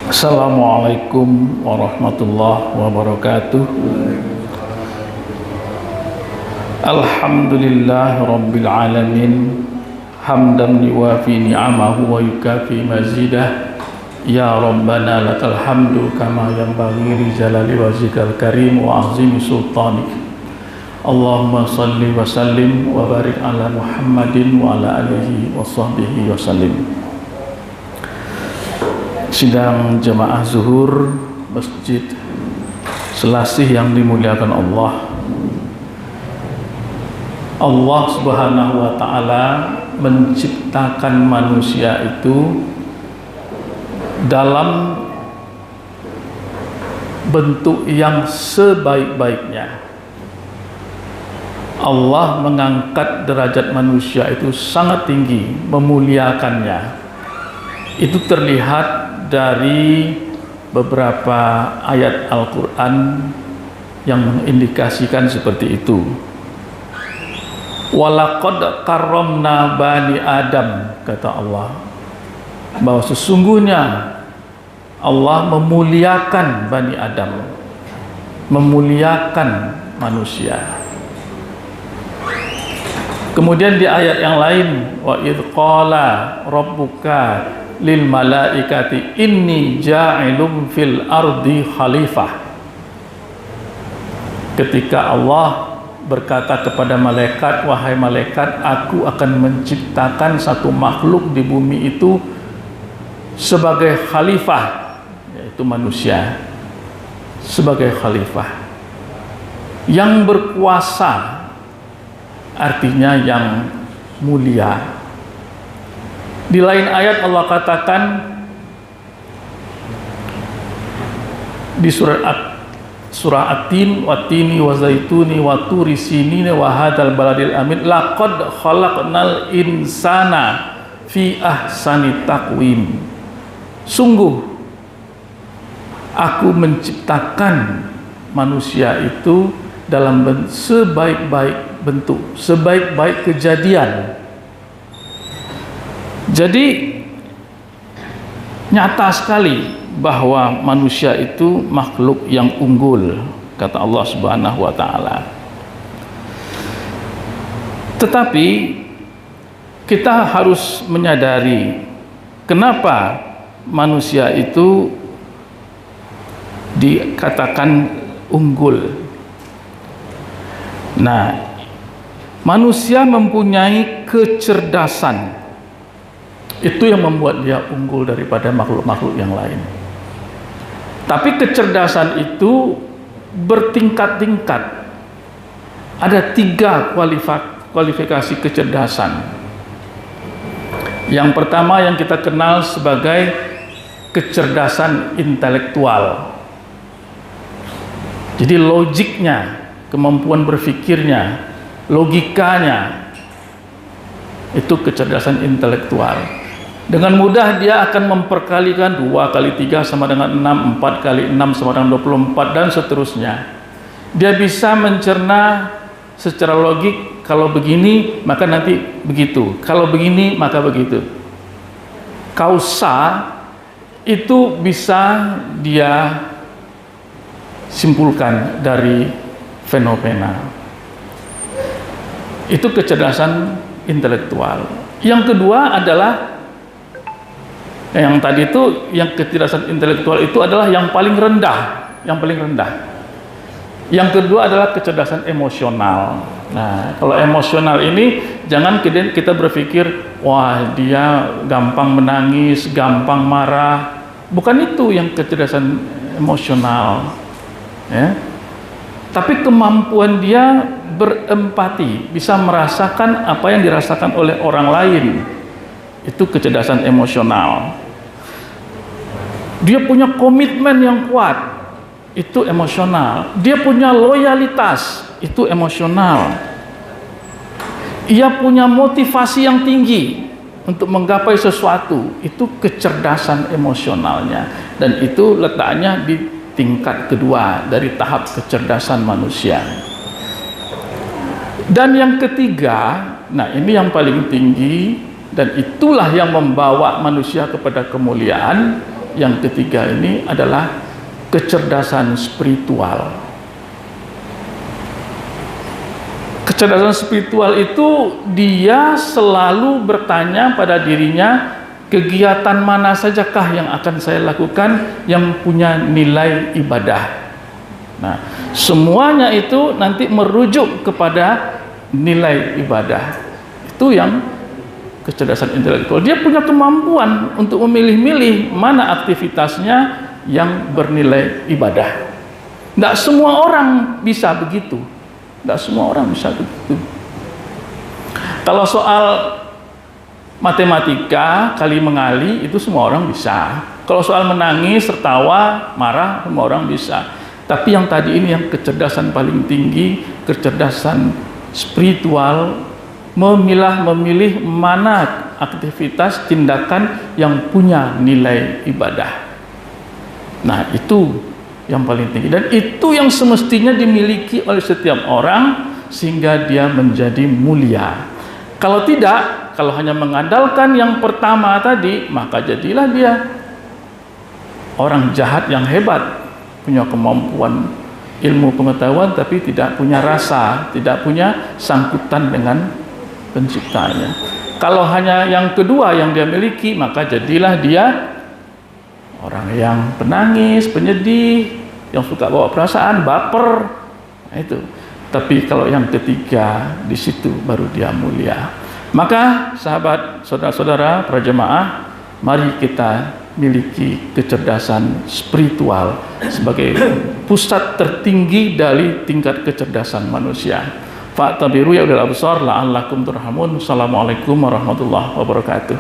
Assalamualaikum warahmatullahi wabarakatuh. Alhamdulillah rabbil alamin, hamdan yuwafi ni'amahu wa yukafi mazidah. Ya Rabbana lakal hamdu kama yanbaghi li jalali wajhikal karim wa azimi sultanik. Allahumma salli wa sallim wa barik ala Muhammadin wa ala alihi wa sahbihi wa sallim. Sidang jemaah zuhur Masjid Selasih yang dimuliakan Allah. Allah Subhanahu wa ta'ala menciptakan manusia itu dalam bentuk yang sebaik-baiknya. Allah mengangkat derajat manusia itu sangat tinggi, memuliakannya. Itu terlihat dari beberapa ayat Al-Quran yang mengindikasikan seperti itu. Walaqad karramna bani Adam, kata Allah, bahwa sesungguhnya Allah memuliakan Bani Adam, memuliakan manusia. Kemudian di ayat yang lain, wa idh qala rabbuka lil malaikati inni ja'ilum fil ardi khalifah. Ketika Allah berkata kepada malaikat, wahai malaikat, aku akan menciptakan satu makhluk di bumi itu sebagai khalifah, yaitu manusia, sebagai khalifah yang berkuasa, artinya yang mulia. Di lain ayat Allah katakan di surah At-Tin, wat-tini wa zaituni wa turi sinina wa hadzal baladil amin, laqad khalaqnal insana fi ahsani taqwim. Sungguh aku menciptakan manusia itu dalam sebaik-baik bentuk, sebaik-baik kejadian. Jadi nyata sekali bahwa manusia itu makhluk yang unggul, kata Allah Subhanahu wa ta'ala. Tetapi kita harus menyadari kenapa manusia itu dikatakan unggul. Nah, manusia mempunyai kecerdasan, itu yang membuat dia unggul daripada makhluk-makhluk yang lain. Tapi kecerdasan itu bertingkat-tingkat. Ada 3 kualifikasi kecerdasan. Yang pertama yang kita kenal sebagai kecerdasan intelektual. Jadi logiknya, kemampuan berpikirnya, logikanya, itu kecerdasan intelektual. Dengan mudah dia akan memperkalikan 2 kali 3 sama dengan 6, 4 kali 6 sama dengan 24, dan seterusnya. Dia bisa mencerna secara logik, kalau begini maka nanti begitu, kalau begini maka begitu. Kausa itu bisa dia simpulkan dari fenomena. Itu kecerdasan intelektual. Yang kedua adalah yang tadi itu, yang kecerdasan intelektual itu adalah yang paling rendah, yang paling rendah. Yang kedua adalah kecerdasan emosional. Nah, kalau emosional ini jangan kita berpikir, wah dia gampang menangis, gampang marah. Bukan itu yang kecerdasan emosional, ya. Tapi kemampuan dia berempati, bisa merasakan apa yang dirasakan oleh orang lain. Itu kecerdasan emosional. Dia punya komitmen yang kuat, itu emosional. Dia punya loyalitas, itu emosional. Ia punya motivasi yang tinggi untuk menggapai sesuatu, itu kecerdasan emosionalnya. Dan itu letaknya di tingkat kedua dari tahap kecerdasan manusia. Dan yang ketiga, nah ini yang paling tinggi, dan itulah yang membawa manusia kepada kemuliaan, yang ketiga ini adalah kecerdasan spiritual. Kecerdasan spiritual itu dia selalu bertanya pada dirinya, kegiatan mana sajakah yang akan saya lakukan yang punya nilai ibadah. Nah, semuanya itu nanti merujuk kepada nilai ibadah. Itu yang kecerdasan intelektual. Dia punya kemampuan untuk memilih-milih mana aktivitasnya yang bernilai ibadah. Tidak semua orang bisa begitu. Tidak semua orang bisa begitu. Kalau soal matematika, kali mengali, itu semua orang bisa. Kalau soal menangis, tertawa, marah, semua orang bisa. Tapi yang tadi ini yang kecerdasan paling tinggi, kecerdasan spiritual, memilih mana aktivitas, tindakan yang punya nilai ibadah. Nah, itu yang paling tinggi, dan itu yang semestinya dimiliki oleh setiap orang sehingga dia menjadi mulia. Kalau tidak, kalau hanya mengandalkan yang pertama tadi, maka jadilah dia orang jahat yang hebat, punya kemampuan ilmu pengetahuan tapi tidak punya rasa, tidak punya sangkutan dengan penciptanya. Kalau hanya yang kedua yang dia miliki, maka jadilah dia orang yang penangis, penyedih, yang suka bawa perasaan, baper. Nah, itu. Tapi kalau yang ketiga, di situ baru dia mulia. Maka sahabat, saudara-saudara, para jemaah, mari kita miliki kecerdasan spiritual sebagai pusat tertinggi dari tingkat kecerdasan manusia. Fa'tabiru ya ulil absar la'allakum turhamun. Assalamualaikum warahmatullahi wabarakatuh.